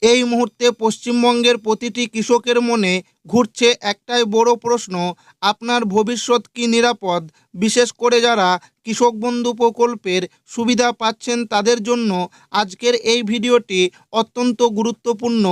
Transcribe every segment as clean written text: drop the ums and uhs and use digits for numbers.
এই মুহূর্তে পশ্চিমবঙ্গের প্রতিটি কৃষকের মনে ঘুরছে একটাই বড় প্রশ্ন, আপনার ভবিষ্যৎ কি নিরাপদ? বিশেষ করে যারা কৃষক বন্ধু প্রকল্পের সুবিধা পাচ্ছেন তাদের জন্য আজকের এই ভিডিওটি অত্যন্ত গুরুত্বপূর্ণ।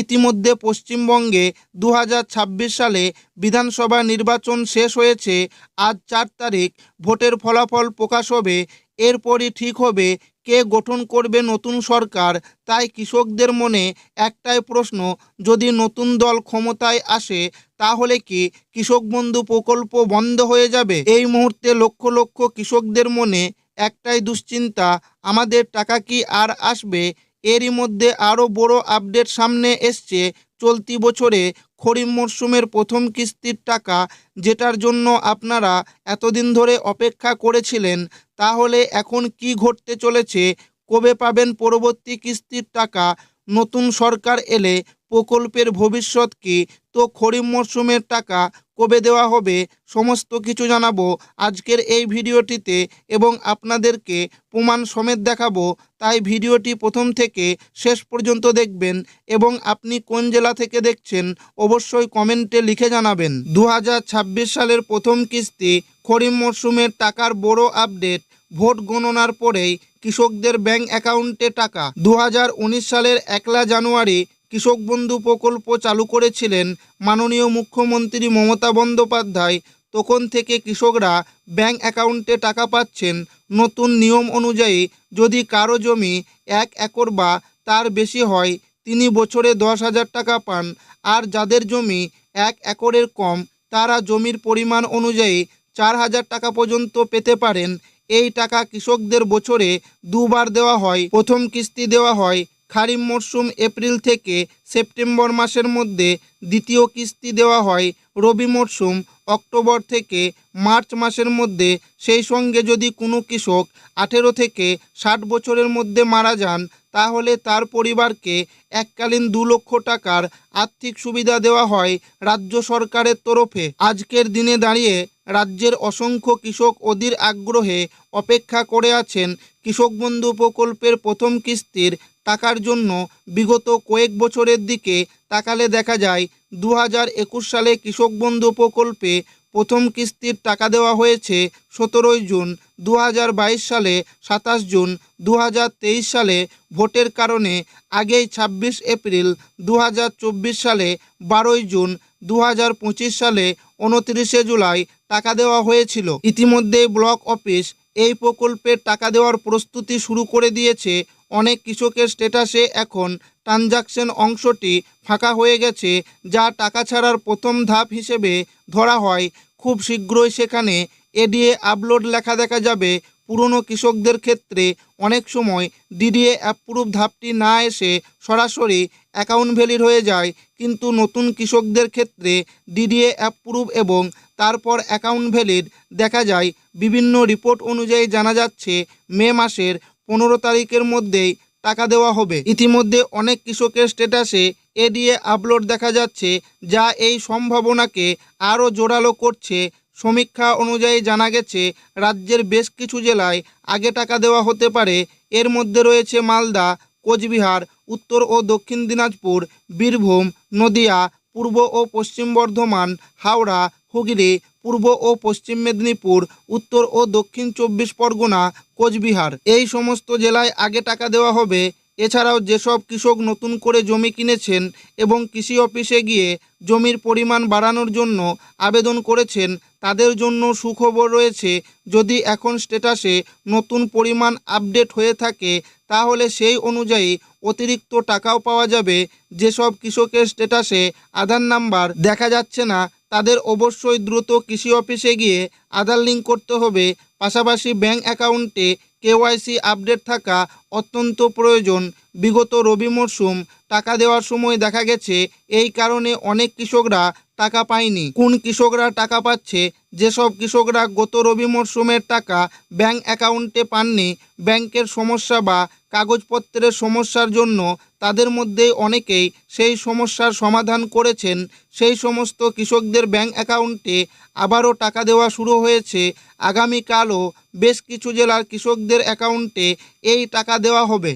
ইতিমধ্যে পশ্চিমবঙ্গে 2026 সালে বিধানসভা নির্বাচন শেষ হয়েছে। আজ 4 তারিখ ভোটের ফলাফল প্রকাশ হবে। এরপরই ঠিক হবে কে গঠন করবে নতুন সরকার। তাই কৃষকদের মনে একটাই প্রশ্ন, যদি নতুন দল ক্ষমতায় আসে তাহলে কি কৃষক বন্ধু প্রকল্প বন্ধ হয়ে যাবে? এই মুহূর্তে লক্ষ লক্ষ কৃষকদের মনে একটাই দুশ্চিন্তা, আমাদের টাকা কি আর আসবে? এরই মধ্যে আরও বড় আপডেট সামনে এসছে। চলতি বছরে খরিফ মরশুমের প্রথম কিস্তির টাকা, যেটার জন্য আপনারা এতদিন ধরে অপেক্ষা করেছিলেন, তাহলে এখন কি ঘটতে চলেছে? কবে পাবেন পরবর্তী কিস্তির টাকা? নতুন সরকার এলে প্রকল্পের ভবিষ্যৎ কী? তো খরিফ মরশুমের টাকা কবে দেওয়া হবে? সমস্ত কিছু জানাবো আজকের এই ভিডিওটিতে এবং আপনাদেরকে প্রমাণ সমেত দেখাবো। তাই ভিডিওটি প্রথম থেকে শেষ পর্যন্ত দেখবেন এবং আপনি কোন জেলা থেকে দেখছেন অবশ্যই কমেন্টে লিখে জানাবেন। 2026 সালের প্রথম কিস্তি খরিফ মরশুমের টাকার বড় আপডেট। ভোট গণনার পরেই কৃষকদের ব্যাংক অ্যাকাউন্টে টাকা। 2019 সালের 1 জানুয়ারি কৃষক বন্ধু প্রকল্প চালু করেছিলেন মাননীয় মুখ্যমন্ত্রী মমতা বন্দ্যোপাধ্যায়। তখন থেকে কৃষকরা ব্যাংক অ্যাকাউন্টে টাকা পাচ্ছেন। নতুন নিয়ম অনুযায়ী যদি কারো জমি 1 একর বা তার বেশি হয় তিনি বছরে 10,000 টাকা পান। আর যাদের জমি 1 একরের কম তারা জমির পরিমাণ অনুযায়ী 4,000 টাকা পর্যন্ত পেতে পারেন। এই টাকা কৃষকদের বছরে দুবার দেওয়া হয়। প্রথম কিস্তি দেওয়া হয় খরিফ মরশুম এপ্রিল থেকে সেপ্টেম্বর মাসের মধ্যে। দ্বিতীয় কিস্তি দেওয়া হয় রবি মরশুম অক্টোবর থেকে মার্চ মাসের মধ্যে। সেই সঙ্গে যদি কোনো কৃষক 18 থেকে 60 বছরের মধ্যে মারা যান তাহলে তার পরিবারকে এককালীন 2 লক্ষ টাকার আর্থিক সুবিধা দেওয়া হয় রাজ্য সরকারের তরফে। আজকের দিনে দাঁড়িয়ে রাজ্যের অসংখ্য কৃষক অধীর আগ্রহে অপেক্ষা করে আছেন কৃষক বন্ধু প্রকল্পের প্রথম কিস্তির টাকার জন্য। বিগত কয়েক বছরের দিকে তাকালে দেখা যায় 2021 সালে কৃষক বন্ধু প্রকল্পে প্রথম কিস্তির টাকা দেওয়া হয়েছে 17 জুন, 2022 সালে 27 জুন, 2023 সালে ভোটের কারণে আগেই 26 এপ্রিল, 2024 সালে 12 জুন, 2025 সালে 29 জুলাই টাকা দেওয়া হয়েছিল। ইতিমধ্যে ব্লক অফিস এই প্রকল্পের টাকা দেওয়ার প্রস্তুতি শুরু করে দিয়েছে। অনেক কৃষকের স্ট্যাটাসে এখন ট্রানজাকশন অংশটি ফাঁকা হয়ে গেছে, যা টাকা ছাড়ার প্রথম ধাপ হিসেবে ধরা হয়। খুব শীঘ্রই সেখানে এডিএ আপলোড লেখা দেখা যাবে। পুরনো কৃষকদের ক্ষেত্রে অনেক সময় ডিডিএ অ্যাপ্রুভ ধাপটি না এসে সরাসরি অ্যাকাউন্ট ভ্যালিড হয়ে যায়, কিন্তু নতুন কৃষকদের ক্ষেত্রে ডিডিএ অ্যাপ্রুভ এবং তারপর অ্যাকাউন্ট ভ্যালিড দেখা যায়। বিভিন্ন রিপোর্ট অনুযায়ী জানা যাচ্ছে মে মাসের 15 তারিখের মধ্যেই টাকা দেওয়া হবে। ইতিমধ্যে অনেক কৃষকের স্ট্যাটাসে এডিএ আপলোড দেখা যাচ্ছে, যা এই সম্ভাবনাকে আরও জোরালো করছে। সমীক্ষা অনুযায়ী জানা গেছে রাজ্যের বেশ কিছু জেলায় আগে টাকা দেওয়া হতে পারে। এর মধ্যে রয়েছে মালদা, কোচবিহার, উত্তর ও দক্ষিণ দিনাজপুর, বীরভূম, নদিয়া, পূর্ব ও পশ্চিম বর্ধমান, হাওড়া, হুগলি, পূর্ব ও পশ্চিম মেদিনীপুর, উত্তর ও দক্ষিণ 24 পরগনা, কোচবিহার। এই সমস্ত জেলায় আগে টাকা দেওয়া হবে। এছাড়াও যেসব কৃষক নতুন করে জমি কিনেছেন এবং কৃষি অফিসে গিয়ে জমির পরিমাণ বাড়ানোর জন্য আবেদন করেছেন তাদের জন্য সুখবর রয়েছে। যদি এখন স্ট্যাটাসে নতুন পরিমাণ আপডেট হয়ে থাকে তাহলে সেই অনুযায়ী অতিরিক্ত টাকাও পাওয়া যাবে। যেসব কৃষকের স্ট্যাটাসে আধার নাম্বার দেখা যাচ্ছে না তাদের অবশ্যই দ্রুত কৃষি অফিসে গিয়ে আধার লিঙ্ক করতে হবে। পাশাপাশি ব্যাংক অ্যাকাউন্টে কেওয়াইসি আপডেট থাকা অত্যন্ত প্রয়োজন। বিগত রবি মরশুম টাকা দেওয়ার সময় দেখা গেছে এই কারণে অনেক কৃষকরা টাকা পায়নি। কোন কৃষকরা টাকা পাচ্ছে? যেসব কৃষকরা গত রবি মরশুমের টাকা ব্যাংক অ্যাকাউন্টে পাননি, ব্যাংকের সমস্যা বা কাগজপত্রের সমস্যার জন্য, তাদের মধ্যেই অনেকেই সেই সমস্যার সমাধান করেছেন। সেই সমস্ত কৃষকদের ব্যাংক অ্যাকাউন্টে আবারও টাকা দেওয়া শুরু হয়েছে। আগামীকালও বেশ কিছু জেলার কৃষকদের অ্যাকাউন্টে এই টাকা দেওয়া হবে।